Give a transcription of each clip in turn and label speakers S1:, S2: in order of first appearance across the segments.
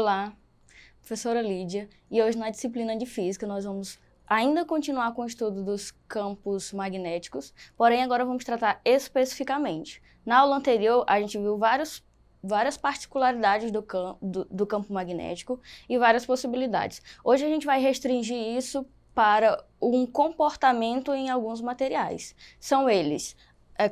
S1: Olá, professora Lídia, e hoje na disciplina de Física nós vamos ainda continuar com o estudo dos campos magnéticos, porém agora vamos tratar especificamente. Na aula anterior a gente viu várias particularidades do campo magnético e várias possibilidades. Hoje a gente vai restringir isso para um comportamento em alguns materiais. São eles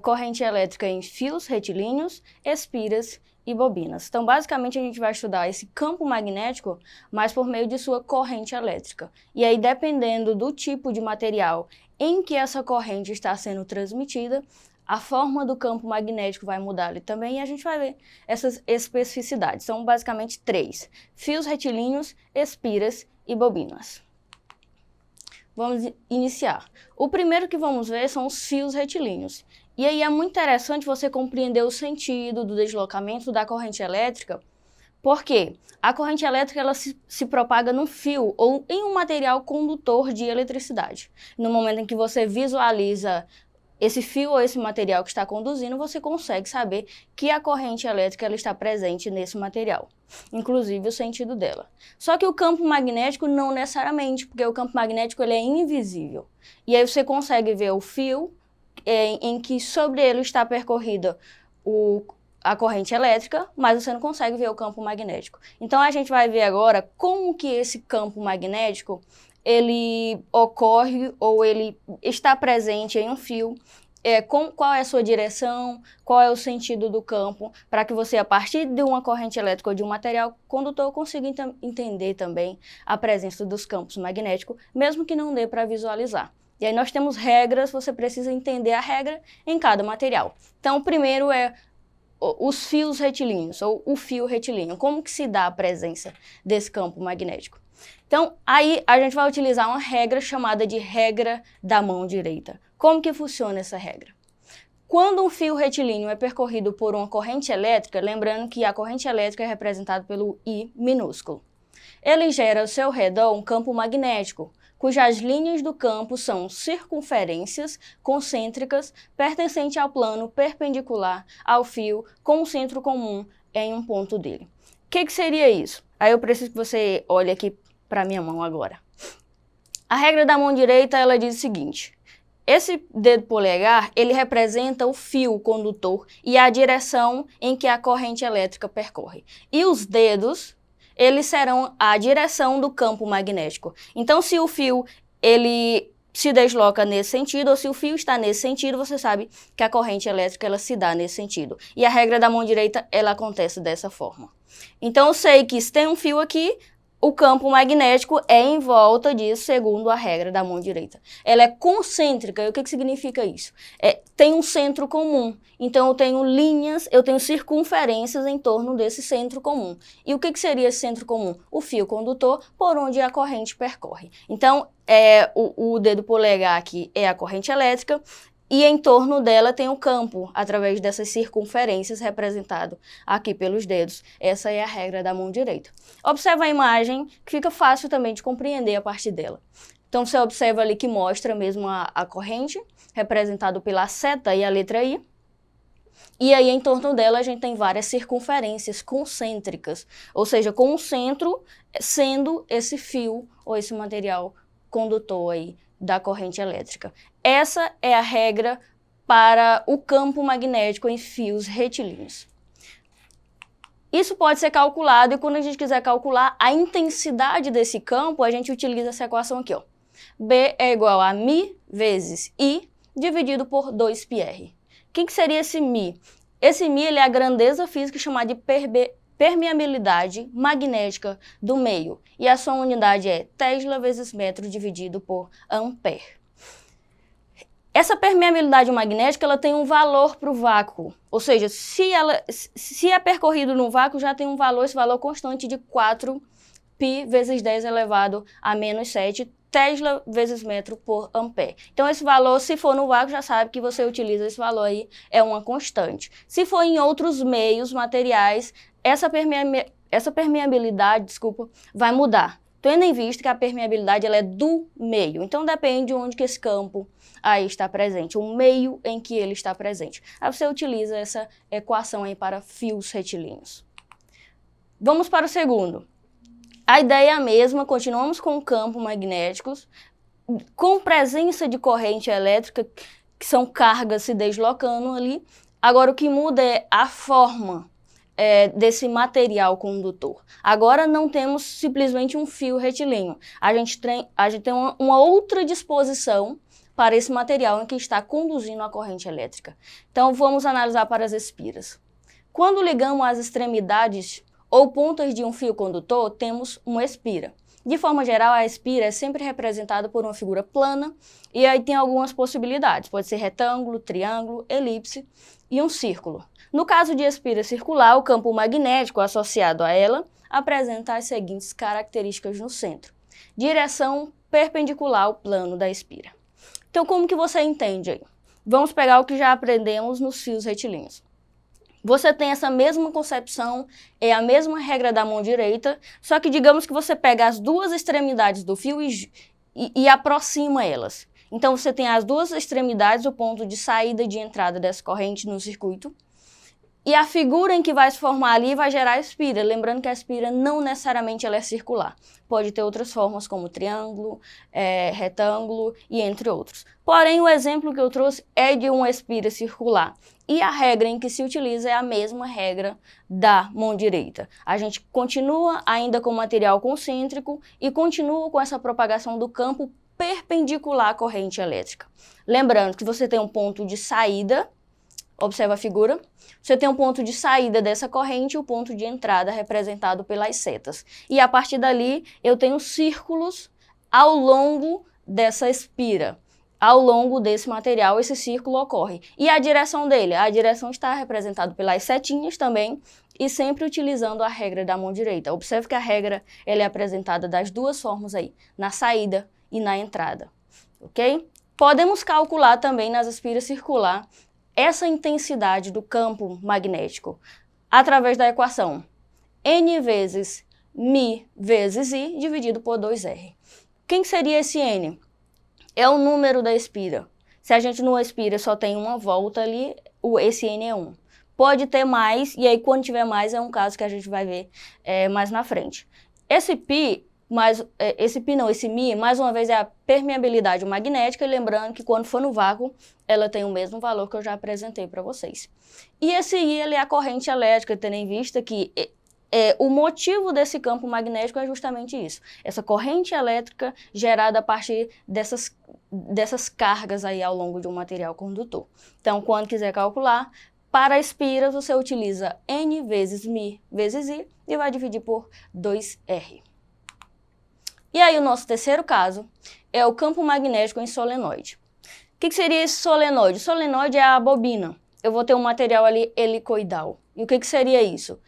S1: corrente elétrica em fios retilíneos, espiras e bobinas. Então, basicamente, a gente vai estudar esse campo magnético, mas por meio de sua corrente elétrica. E aí, dependendo do tipo de material em que essa corrente está sendo transmitida, a forma do campo magnético vai mudar ali também e a gente vai ver essas especificidades. São basicamente 3: fios retilíneos, espiras e bobinas. Vamos iniciar. O primeiro que vamos ver são os fios retilíneos. E aí é muito interessante você compreender o sentido do deslocamento da corrente elétrica, porque a corrente elétrica ela se propaga num fio ou em um material condutor de eletricidade. No momento em que você visualiza esse fio ou esse material que está conduzindo, você consegue saber que a corrente elétrica ela está presente nesse material, inclusive o sentido dela. Só que o campo magnético não necessariamente, porque o campo magnético ele é invisível. E aí você consegue ver o fio em que sobre ele está percorrida a corrente elétrica, mas você não consegue ver o campo magnético. Então a gente vai ver agora como que esse campo magnético ele ocorre ou ele está presente em um fio, qual é a sua direção, qual é o sentido do campo, para que você, a partir de uma corrente elétrica ou de um material condutor, consiga entender também a presença dos campos magnéticos, mesmo que não dê para visualizar. E aí nós temos regras, você precisa entender a regra em cada material. Então, o primeiro é os fios retilíneos, ou o fio retilíneo. Como que se dá a presença desse campo magnético? Então, aí a gente vai utilizar uma regra chamada de regra da mão direita. Como que funciona essa regra? Quando um fio retilíneo é percorrido por uma corrente elétrica, lembrando que a corrente elétrica é representada pelo I minúsculo, ele gera ao seu redor um campo magnético, cujas linhas do campo são circunferências concêntricas pertencentes ao plano perpendicular ao fio com um centro comum em um ponto dele. O que seria isso? Aí eu preciso que você olhe aqui para minha mão agora. A regra da mão direita ela diz o seguinte: esse dedo polegar ele representa o fio condutor e a direção em que a corrente elétrica percorre. E os dedos eles serão a direção do campo magnético. Então, se o fio ele se desloca nesse sentido, ou se o fio está nesse sentido, você sabe que a corrente elétrica ela se dá nesse sentido. E a regra da mão direita, ela acontece dessa forma. Então, eu sei que se tem um fio aqui, o campo magnético é em volta disso, segundo a regra da mão direita. Ela é concêntrica. E o que significa isso? Tem um centro comum. Então, eu tenho linhas, eu tenho circunferências em torno desse centro comum. E o que seria esse centro comum? O fio condutor por onde a corrente percorre. Então, o dedo polegar aqui é a corrente elétrica, e em torno dela tem o campo, através dessas circunferências representado aqui pelos dedos. Essa é a regra da mão direita. Observa a imagem, que fica fácil também de compreender a partir dela. Então, você observa ali que mostra mesmo a corrente, representado pela seta e a letra I. E aí, em torno dela, a gente tem várias circunferências concêntricas, ou seja, com o centro sendo esse fio ou esse material condutor aí da corrente elétrica. Essa é a regra para o campo magnético em fios retilíneos. Isso pode ser calculado e quando a gente quiser calcular a intensidade desse campo, a gente utiliza essa equação aqui, ó. B é igual a μ vezes I dividido por 2πr. O que seria esse μ? Esse μ ele é a grandeza física chamada de permeabilidade magnética do meio. E a sua unidade é Tesla vezes metro dividido por ampere. Essa permeabilidade magnética ela tem um valor para o vácuo. Ou seja, se é percorrido no vácuo, já tem um valor, esse valor constante de 4π vezes 10 elevado a menos 7 Tesla vezes metro por ampere. Então, esse valor, se for no vácuo, já sabe que você utiliza esse valor aí, é uma constante. Se for em outros meios, materiais, essa permeabilidade, vai mudar. Tendo em vista que a permeabilidade ela é do meio. Então, depende de onde que esse campo aí está presente, o meio em que ele está presente. Aí você utiliza essa equação aí para fios retilíneos. Vamos para o segundo. A ideia é a mesma, continuamos com campos magnéticos, com presença de corrente elétrica, que são cargas se deslocando ali. Agora, o que muda é a forma desse material condutor. Agora não temos simplesmente um fio retilíneo. A gente tem uma outra disposição para esse material em que está conduzindo a corrente elétrica. Então, vamos analisar para as espiras. Quando ligamos as extremidades ou pontas de um fio condutor, temos uma espira. De forma geral, a espira é sempre representada por uma figura plana e aí tem algumas possibilidades. Pode ser retângulo, triângulo, elipse e um círculo. No caso de espira circular, o campo magnético associado a ela apresenta as seguintes características no centro. Direção perpendicular ao plano da espira. Então, como que você entende aí? Vamos pegar o que já aprendemos nos fios retilíneos. Você tem essa mesma concepção, é a mesma regra da mão direita, só que digamos que você pega as duas extremidades do fio e aproxima elas. Então você tem as duas extremidades, o ponto de saída e de entrada dessa corrente no circuito, e a figura em que vai se formar ali vai gerar a espira. Lembrando que a espira não necessariamente ela é circular. Pode ter outras formas como triângulo, retângulo e entre outros. Porém, o exemplo que eu trouxe é de uma espira circular. E a regra em que se utiliza é a mesma regra da mão direita. A gente continua ainda com material concêntrico e continua com essa propagação do campo perpendicular à corrente elétrica. Lembrando que você tem um ponto de saída, observa a figura, você tem um ponto de saída dessa corrente e o ponto de entrada representado pelas setas. E a partir dali eu tenho círculos ao longo dessa espira. Ao longo desse material, esse círculo ocorre. E a direção dele? A direção está representada pelas setinhas também e sempre utilizando a regra da mão direita. Observe que a regra ela é apresentada das duas formas aí, na saída e na entrada, ok? Podemos calcular também nas espiras circular essa intensidade do campo magnético através da equação N vezes μ vezes I dividido por 2R. Quem seria esse N? É o número da espira. Se a gente numa espira só tem uma volta ali, esse N é 1. Pode ter mais, e aí quando tiver mais é um caso que a gente vai ver mais na frente. Esse μ, mais uma vez, é a permeabilidade magnética, e lembrando que quando for no vácuo, ela tem o mesmo valor que eu já apresentei para vocês. E esse I, ele é a corrente elétrica, tendo em vista que o motivo desse campo magnético é justamente isso, essa corrente elétrica gerada a partir dessas cargas aí ao longo de um material condutor. Então, quando quiser calcular, para espiras você utiliza N vezes μ vezes I e vai dividir por 2R. E aí o nosso terceiro caso é o campo magnético em solenoide. O que seria esse solenoide? O solenoide é a bobina. Eu vou ter um material ali helicoidal. E o que seria isso?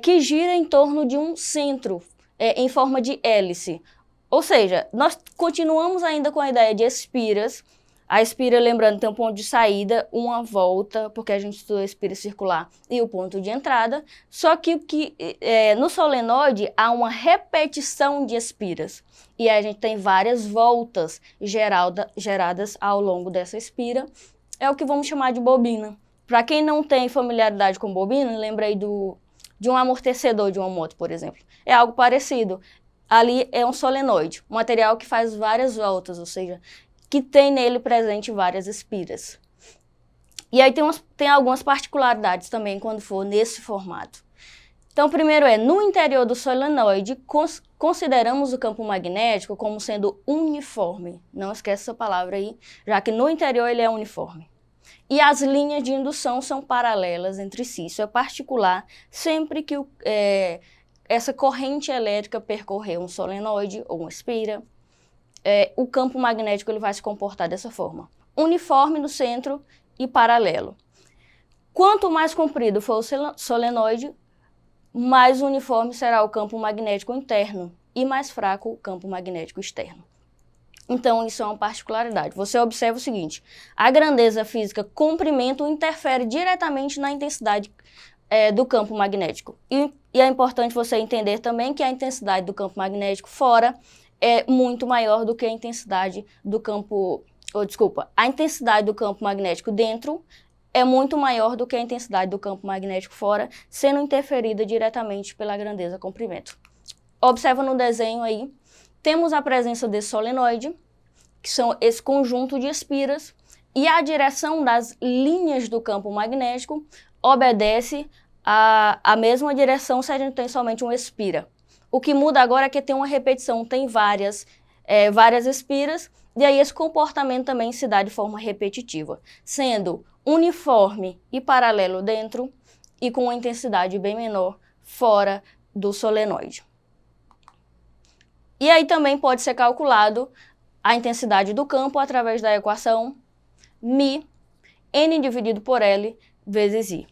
S1: Que gira em torno de um centro em forma de hélice. Ou seja, nós continuamos ainda com a ideia de espiras. A espira, lembrando, tem um ponto de saída, uma volta, porque a gente estuda a espira circular, e o ponto de entrada. Só que no solenoide há uma repetição de espiras. E a gente tem várias voltas geradas ao longo dessa espira. É o que vamos chamar de bobina. Para quem não tem familiaridade com bobina, lembra aí de um amortecedor de uma moto, por exemplo. É algo parecido. Ali é um solenoide, um material que faz várias voltas, ou seja, que tem nele presente várias espiras. E aí tem algumas particularidades também quando for nesse formato. Então, primeiro no interior do solenoide, consideramos o campo magnético como sendo uniforme. Não esquece essa palavra aí, já que no interior ele é uniforme. E as linhas de indução são paralelas entre si. Isso é particular sempre que essa corrente elétrica percorrer um solenoide ou uma espira. O campo magnético ele vai se comportar dessa forma. Uniforme no centro e paralelo. Quanto mais comprido for o solenoide, mais uniforme será o campo magnético interno e mais fraco o campo magnético externo. Então, isso é uma particularidade. Você observa o seguinte, a grandeza física comprimento interfere diretamente na intensidade do campo magnético. E é importante você entender também que a intensidade do campo magnético fora é muito maior do que a intensidade do campo... a intensidade do campo magnético dentro é muito maior do que a intensidade do campo magnético fora, sendo interferida diretamente pela grandeza comprimento. Observa no desenho aí, temos a presença desse solenoide, que são esse conjunto de espiras, e a direção das linhas do campo magnético obedece à mesma direção se a gente tem somente uma espira. O que muda agora é que tem uma repetição, tem várias espiras, e aí esse comportamento também se dá de forma repetitiva, sendo uniforme e paralelo dentro e com uma intensidade bem menor fora do solenoide. E aí também pode ser calculado a intensidade do campo através da equação μ, N dividido por L vezes I.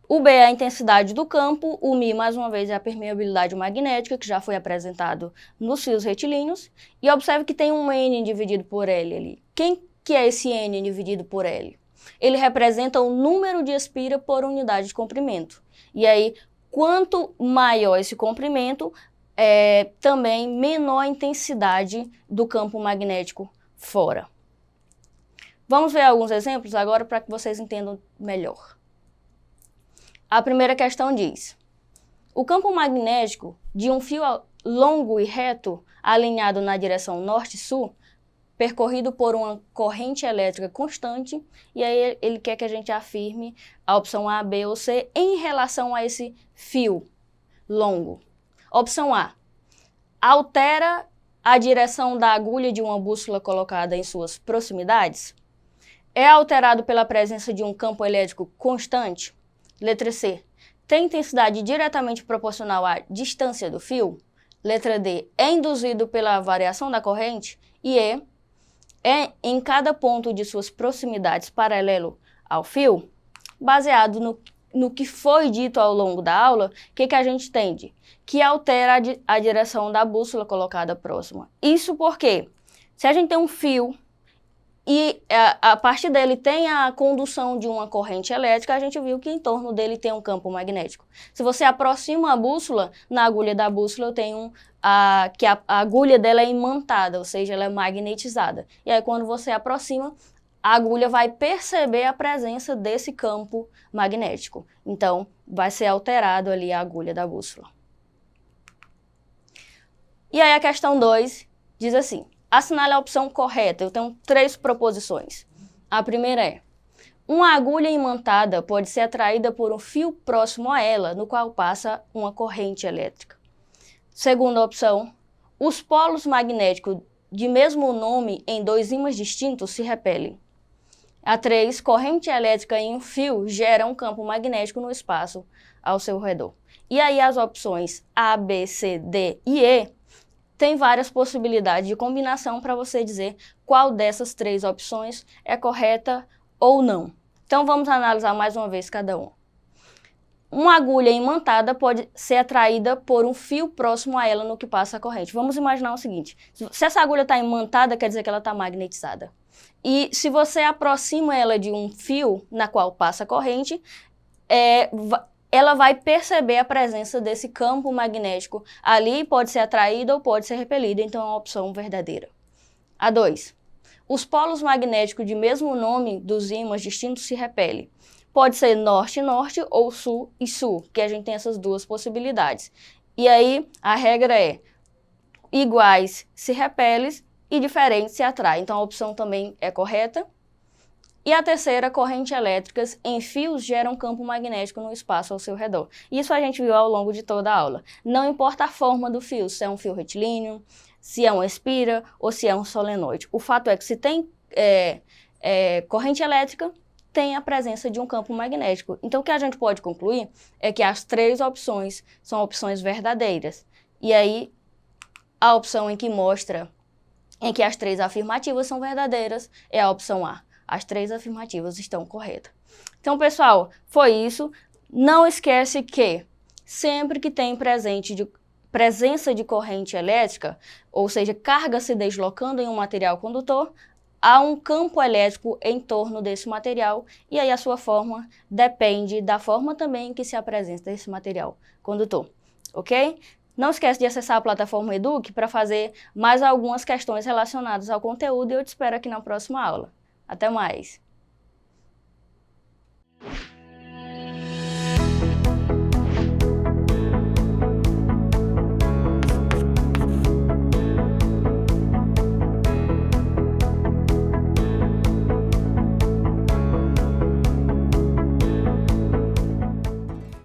S1: O B é a intensidade do campo, o μ, mais uma vez, é a permeabilidade magnética, que já foi apresentado nos fios retilíneos. E observe que tem um N dividido por L ali. Quem que é esse N dividido por L? Ele representa o número de espira por unidade de comprimento. E aí, quanto maior esse comprimento, também menor a intensidade do campo magnético fora. Vamos ver alguns exemplos agora para que vocês entendam melhor. A primeira questão diz: o campo magnético de um fio longo e reto, alinhado na direção norte-sul, percorrido por uma corrente elétrica constante, e aí ele quer que a gente afirme a opção A, B ou C em relação a esse fio longo. Opção A: altera a direção da agulha de uma bússola colocada em suas proximidades? É alterado pela presença de um campo elétrico constante? Letra C: tem intensidade diretamente proporcional à distância do fio? Letra D: é induzido pela variação da corrente? E E: é em cada ponto de suas proximidades paralelo ao fio? Baseado no que foi dito ao longo da aula, o que a gente entende? Que altera a direção da bússola colocada próxima. Isso porque, se a gente tem um fio e a partir dele tem a condução de uma corrente elétrica, a gente viu que em torno dele tem um campo magnético. Se você aproxima a bússola, na agulha da bússola eu tenho que a agulha dela é imantada, ou seja, ela é magnetizada. E aí quando você aproxima, a agulha vai perceber a presença desse campo magnético. Então, vai ser alterado ali a agulha da bússola. E aí a questão 2 diz assim: assinale a opção correta. Eu tenho 3 proposições. A primeira é: uma agulha imantada pode ser atraída por um fio próximo a ela, no qual passa uma corrente elétrica. Segunda opção: os polos magnéticos de mesmo nome em 2 ímãs distintos se repelem. A 3, corrente elétrica em um fio gera um campo magnético no espaço ao seu redor. E aí as opções A, B, C, D e E tem várias possibilidades de combinação para você dizer qual dessas 3 opções é correta ou não. Então vamos analisar mais uma vez cada uma. Uma agulha imantada pode ser atraída por um fio próximo a ela no que passa a corrente. Vamos imaginar o seguinte: se essa agulha está imantada, quer dizer que ela está magnetizada. E se você aproxima ela de um fio na qual passa a corrente, ela vai perceber a presença desse campo magnético ali, pode ser atraída ou pode ser repelida, então é uma opção verdadeira. A 2. Os polos magnéticos de mesmo nome dos ímãs distintos se repelem. Pode ser norte-norte ou sul e sul, que a gente tem essas 2 possibilidades. E aí a regra é: iguais se repelem e diferentes se atraem. Então a opção também é correta. E a terceira, correntes elétricas em fios geram campo magnético no espaço ao seu redor. Isso a gente viu ao longo de toda a aula. Não importa a forma do fio, se é um fio retilíneo, se é uma espira ou se é um solenoide. O fato é que se tem corrente elétrica, tem a presença de um campo magnético. Então o que a gente pode concluir é que as 3 opções são opções verdadeiras. E aí a opção em que as 3 afirmativas são verdadeiras é a opção A. As 3 afirmativas estão corretas. Então, pessoal, foi isso. Não esquece que sempre que tem presença de corrente elétrica, ou seja, carga se deslocando em um material condutor, há um campo elétrico em torno desse material e aí a sua forma depende da forma também que se apresenta esse material condutor, ok? Não esquece de acessar a plataforma Eduque para fazer mais algumas questões relacionadas ao conteúdo e eu te espero aqui na próxima aula. Até mais!